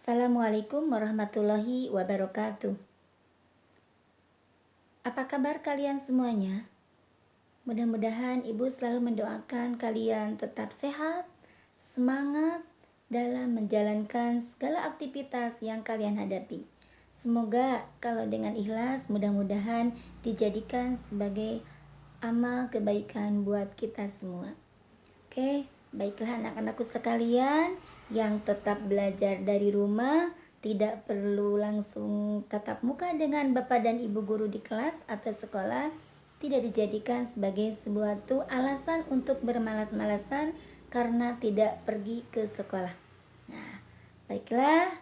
Assalamualaikum warahmatullahi wabarakatuh. Apa kabar kalian semuanya? Mudah-mudahan Ibu selalu mendoakan kalian tetap sehat, semangat dalam menjalankan segala aktivitas yang kalian hadapi. Semoga kalau dengan ikhlas mudah-mudahan dijadikan sebagai amal kebaikan buat kita semua. Oke, baiklah anak-anakku sekalian yang tetap belajar dari rumah, tidak perlu langsung tatap muka dengan Bapak dan Ibu guru di kelas atau sekolah, tidak dijadikan sebagai sebuah alasan untuk bermalas-malasan karena tidak pergi ke sekolah. Nah, baiklah,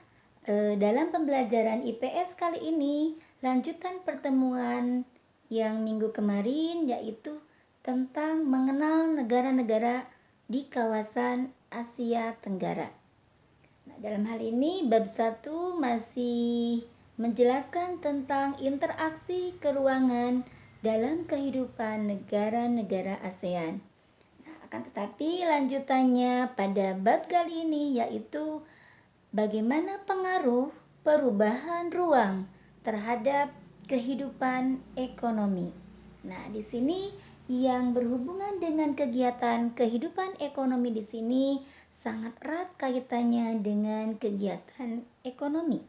dalam pembelajaran IPS kali ini, lanjutan pertemuan yang minggu kemarin yaitu tentang mengenal negara-negara di kawasan Asia Tenggara. Nah, dalam hal ini bab 1 masih menjelaskan tentang interaksi keuangan dalam kehidupan negara-negara ASEAN. Nah, akan tetapi lanjutannya pada bab kali ini yaitu bagaimana pengaruh perubahan ruang terhadap kehidupan ekonomi. Nah, di sini yang berhubungan dengan kegiatan kehidupan ekonomi di sini sangat erat kaitannya dengan kegiatan ekonomi.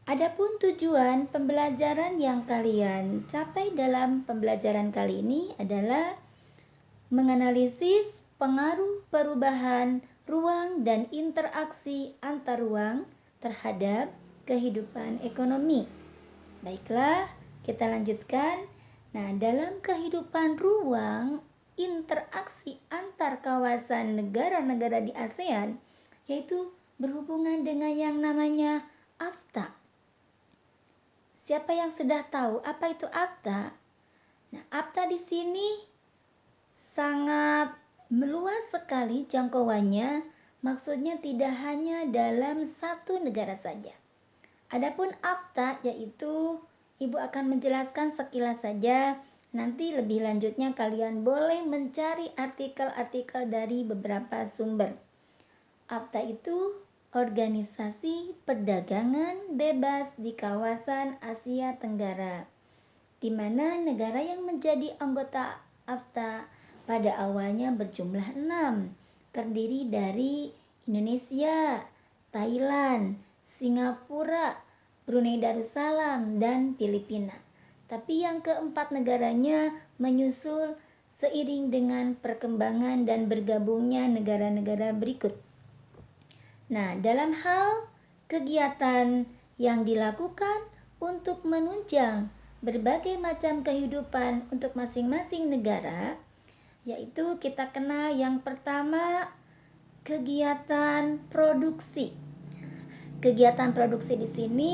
Adapun tujuan pembelajaran yang kalian capai dalam pembelajaran kali ini adalah menganalisis pengaruh perubahan ruang dan interaksi antar ruang terhadap kehidupan ekonomi. Baiklah, kita lanjutkan. Nah, dalam kehidupan ruang, interaksi antar kawasan negara-negara di ASEAN yaitu berhubungan dengan yang namanya AFTA. Siapa yang sudah tahu apa itu AFTA? Nah, AFTA di sini sangat meluas sekali jangkauannya, maksudnya tidak hanya dalam satu negara saja. Adapun AFTA yaitu Ibu akan menjelaskan sekilas saja. Nanti lebih lanjutnya kalian boleh mencari artikel-artikel dari beberapa sumber. AFTA itu Organisasi Perdagangan Bebas di kawasan Asia Tenggara, di mana negara yang menjadi anggota AFTA pada awalnya berjumlah 6, terdiri dari Indonesia, Thailand, Singapura, Brunei Darussalam, dan Filipina. Tapi yang keempat negaranya menyusul seiring dengan perkembangan dan bergabungnya negara-negara berikut. Nah, dalam hal kegiatan yang dilakukan untuk menunjang berbagai macam kehidupan untuk masing-masing negara, yaitu kita kenal yang pertama kegiatan produksi. Kegiatan produksi di sini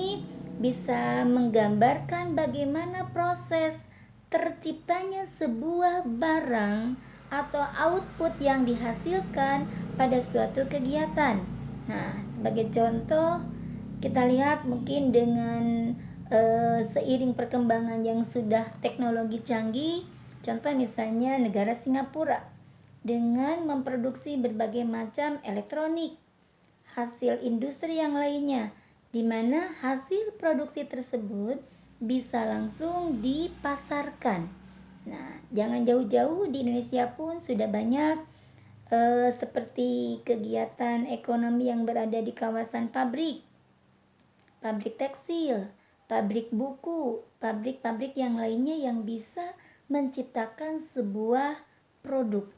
bisa menggambarkan bagaimana proses terciptanya sebuah barang atau output yang dihasilkan pada suatu kegiatan. Nah, sebagai contoh kita lihat mungkin dengan seiring perkembangan yang sudah teknologi canggih, contoh misalnya negara Singapura dengan memproduksi berbagai macam elektronik, hasil industri yang lainnya, di mana hasil produksi tersebut bisa langsung dipasarkan. Nah, jangan jauh-jauh, di Indonesia pun sudah banyak seperti kegiatan ekonomi yang berada di kawasan pabrik tekstil, pabrik buku, pabrik-pabrik yang lainnya yang bisa menciptakan sebuah produk.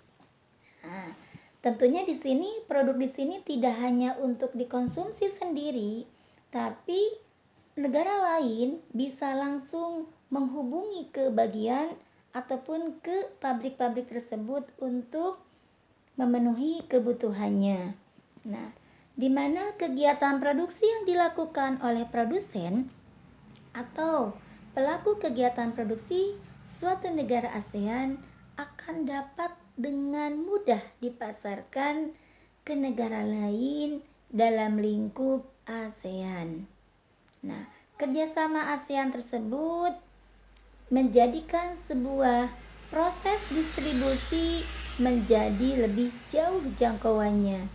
Nah, tentunya di sini produk di sini tidak hanya untuk dikonsumsi sendiri, tapi negara lain bisa langsung menghubungi ke bagian ataupun ke pabrik-pabrik tersebut untuk memenuhi kebutuhannya. Nah, di mana kegiatan produksi yang dilakukan oleh produsen atau pelaku kegiatan produksi suatu negara ASEAN akan dapat dengan mudah dipasarkan ke negara lain dalam lingkup ASEAN. Nah, kerjasama ASEAN tersebut menjadikan sebuah proses distribusi menjadi lebih jauh jangkauannya.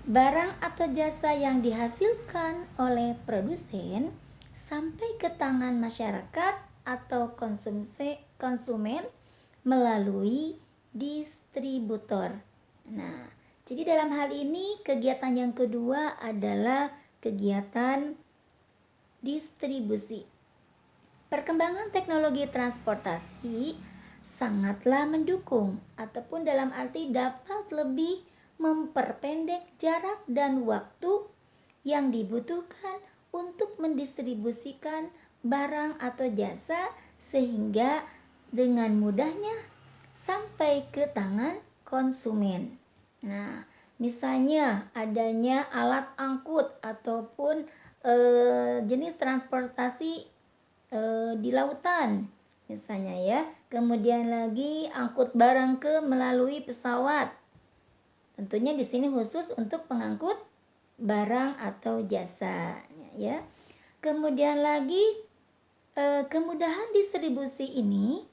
barang atau jasa yang dihasilkan oleh produsen sampai ke tangan masyarakat atau konsumen melalui distributor. Nah, jadi dalam hal ini kegiatan yang kedua adalah kegiatan distribusi. Perkembangan teknologi transportasi sangatlah mendukung ataupun dalam arti dapat lebih memperpendek jarak dan waktu yang dibutuhkan untuk mendistribusikan barang atau jasa sehingga dengan mudahnya sampai ke tangan konsumen. Nah, misalnya adanya alat angkut ataupun jenis transportasi di lautan misalnya ya, kemudian lagi angkut barang ke melalui pesawat. Tentunya di sini khusus untuk pengangkut barang atau jasa ya. Kemudian lagi kemudahan distribusi ini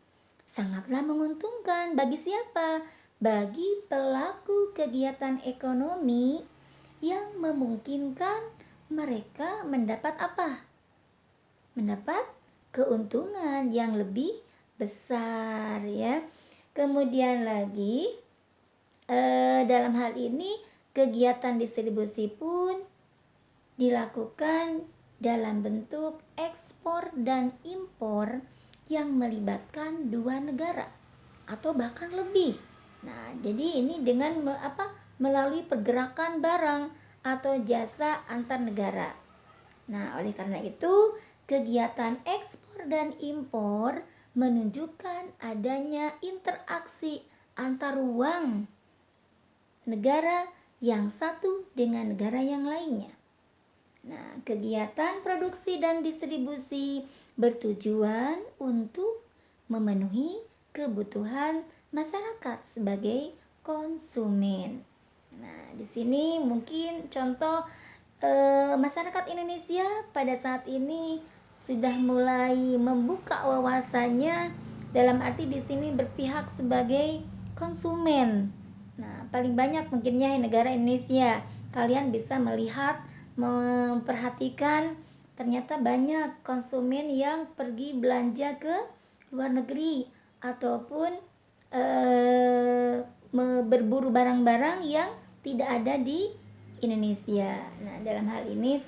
sangatlah menguntungkan bagi siapa? Bagi pelaku kegiatan ekonomi yang memungkinkan mereka mendapat apa? Mendapat keuntungan yang lebih besar ya. Kemudian lagi dalam hal ini kegiatan distribusi pun dilakukan dalam bentuk ekspor dan impor yang melibatkan dua negara atau bahkan lebih. Nah, jadi ini dengan melalui pergerakan barang atau jasa antar negara. Nah, oleh karena itu kegiatan ekspor dan impor menunjukkan adanya interaksi antar ruang negara yang satu dengan negara yang lainnya. Nah, kegiatan produksi dan distribusi bertujuan untuk memenuhi kebutuhan masyarakat sebagai konsumen. Nah, di sini mungkin contoh masyarakat Indonesia pada saat ini sudah mulai membuka wawasannya dalam arti di sini berpihak sebagai konsumen. Nah, paling banyak mungkinnya negara Indonesia, kalian bisa melihat, memperhatikan ternyata banyak konsumen yang pergi belanja ke luar negeri ataupun berburu barang-barang yang tidak ada di Indonesia. Nah, dalam hal ini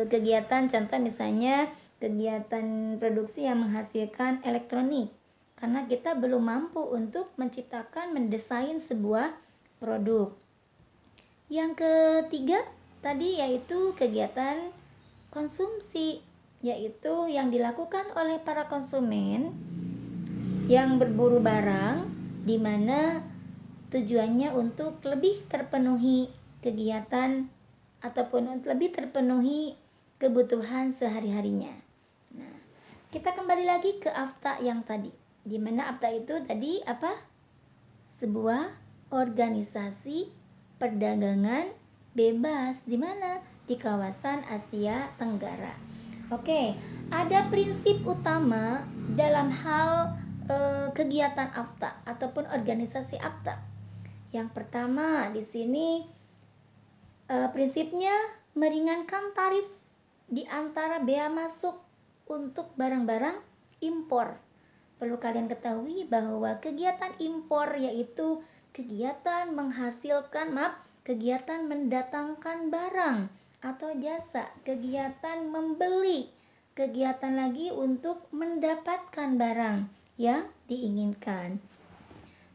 kegiatan contoh misalnya kegiatan produksi yang menghasilkan elektronik, karena kita belum mampu untuk menciptakan, mendesain sebuah produk. Yang ketiga tadi yaitu kegiatan konsumsi, yaitu yang dilakukan oleh para konsumen yang berburu barang di mana tujuannya untuk lebih terpenuhi kegiatan ataupun lebih terpenuhi kebutuhan sehari-harinya. Nah, kita kembali lagi ke AFTA yang tadi. Di mana AFTA itu tadi apa? Sebuah organisasi perdagangan bebas di mana? Di kawasan Asia Tenggara. Oke, ada prinsip utama dalam hal kegiatan AFTA ataupun organisasi AFTA. Yang pertama di sini prinsipnya meringankan tarif di antara bea masuk untuk barang-barang impor. Perlu kalian ketahui bahwa kegiatan impor yaitu kegiatan kegiatan mendatangkan barang atau jasa, kegiatan membeli, kegiatan lagi untuk mendapatkan barang yang diinginkan.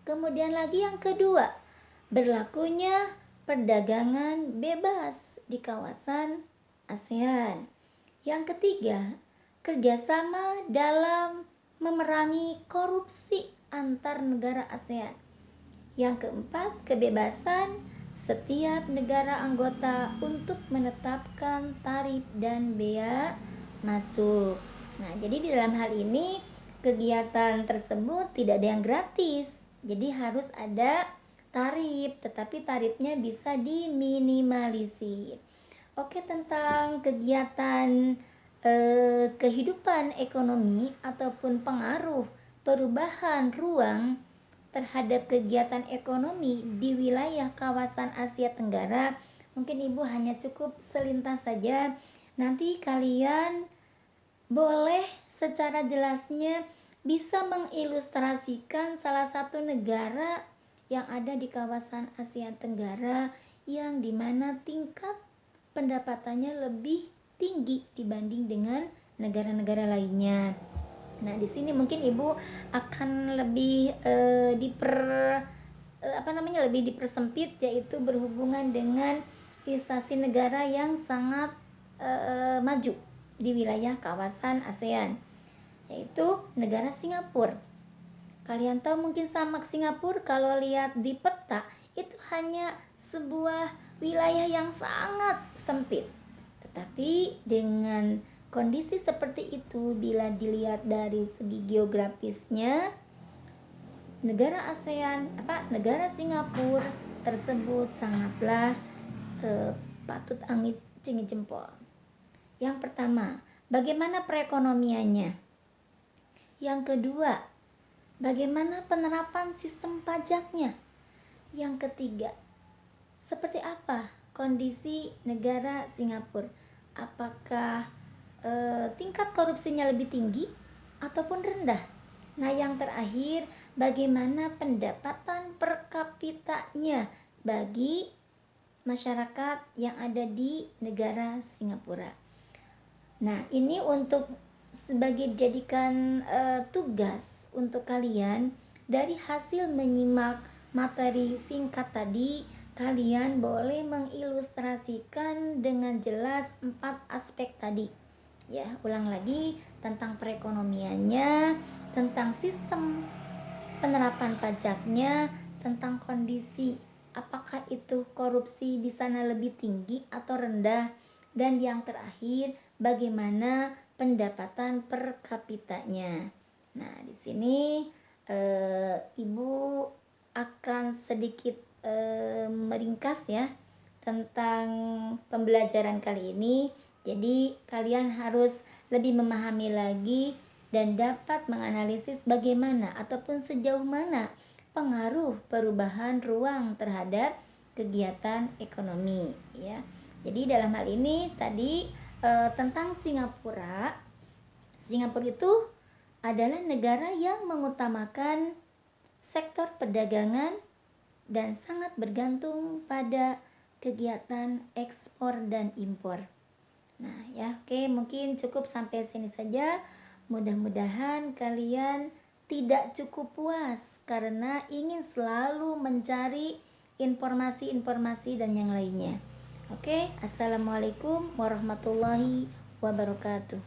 Kemudian lagi yang kedua, berlakunya perdagangan bebas di kawasan ASEAN. Yang ketiga, kerjasama dalam memerangi korupsi antar negara ASEAN. Yang keempat, kebebasan setiap negara anggota untuk menetapkan tarif dan bea masuk. Nah, jadi di dalam hal ini kegiatan tersebut tidak ada yang gratis. Jadi harus ada tarif, tetapi tarifnya bisa diminimalisir. Oke, tentang kegiatan kehidupan ekonomi ataupun pengaruh perubahan ruang terhadap kegiatan ekonomi di wilayah kawasan Asia Tenggara, mungkin Ibu hanya cukup selintas saja. Nanti kalian boleh secara jelasnya bisa mengilustrasikan salah satu negara yang ada di kawasan Asia Tenggara yang dimana tingkat pendapatannya lebih tinggi dibanding dengan negara-negara lainnya. Nah, di sini mungkin Ibu akan lebih lebih dipersempit, yaitu berhubungan dengan instansi negara yang sangat maju di wilayah kawasan ASEAN, yaitu negara Singapura. Kalian tahu mungkin sama Singapura kalau lihat di peta itu hanya sebuah wilayah yang sangat sempit. Tetapi dengan kondisi seperti itu, bila dilihat dari segi geografisnya, negara negara Singapura tersebut sangatlah patut acungi jempol. Yang pertama, bagaimana perekonomiannya? Yang kedua, bagaimana penerapan sistem pajaknya? Yang ketiga, seperti apa kondisi negara Singapura? Apakah tingkat korupsinya lebih tinggi ataupun rendah? Nah, yang terakhir, bagaimana pendapatan per kapitanya bagi masyarakat yang ada di negara Singapura? Nah, ini untuk sebagai jadikan tugas untuk kalian. Dari hasil menyimak materi singkat tadi, kalian boleh mengilustrasikan dengan jelas 4 aspek tadi. Ya, ulang lagi, tentang perekonomiannya, tentang sistem penerapan pajaknya, tentang kondisi apakah itu korupsi di sana lebih tinggi atau rendah, dan yang terakhir bagaimana pendapatan per kapitanya. Nah, di sini Ibu akan sedikit meringkas ya tentang pembelajaran kali ini. Jadi kalian harus lebih memahami lagi dan dapat menganalisis bagaimana ataupun sejauh mana pengaruh perubahan ruang terhadap kegiatan ekonomi ya. Jadi dalam hal ini tadi tentang Singapura. Singapura itu adalah negara yang mengutamakan sektor perdagangan dan sangat bergantung pada kegiatan ekspor dan impor. Nah ya, oke, mungkin cukup sampai sini saja. Mudah-mudahan kalian tidak cukup puas karena ingin selalu mencari informasi-informasi dan yang lainnya. Oke, assalamualaikum warahmatullahi wabarakatuh.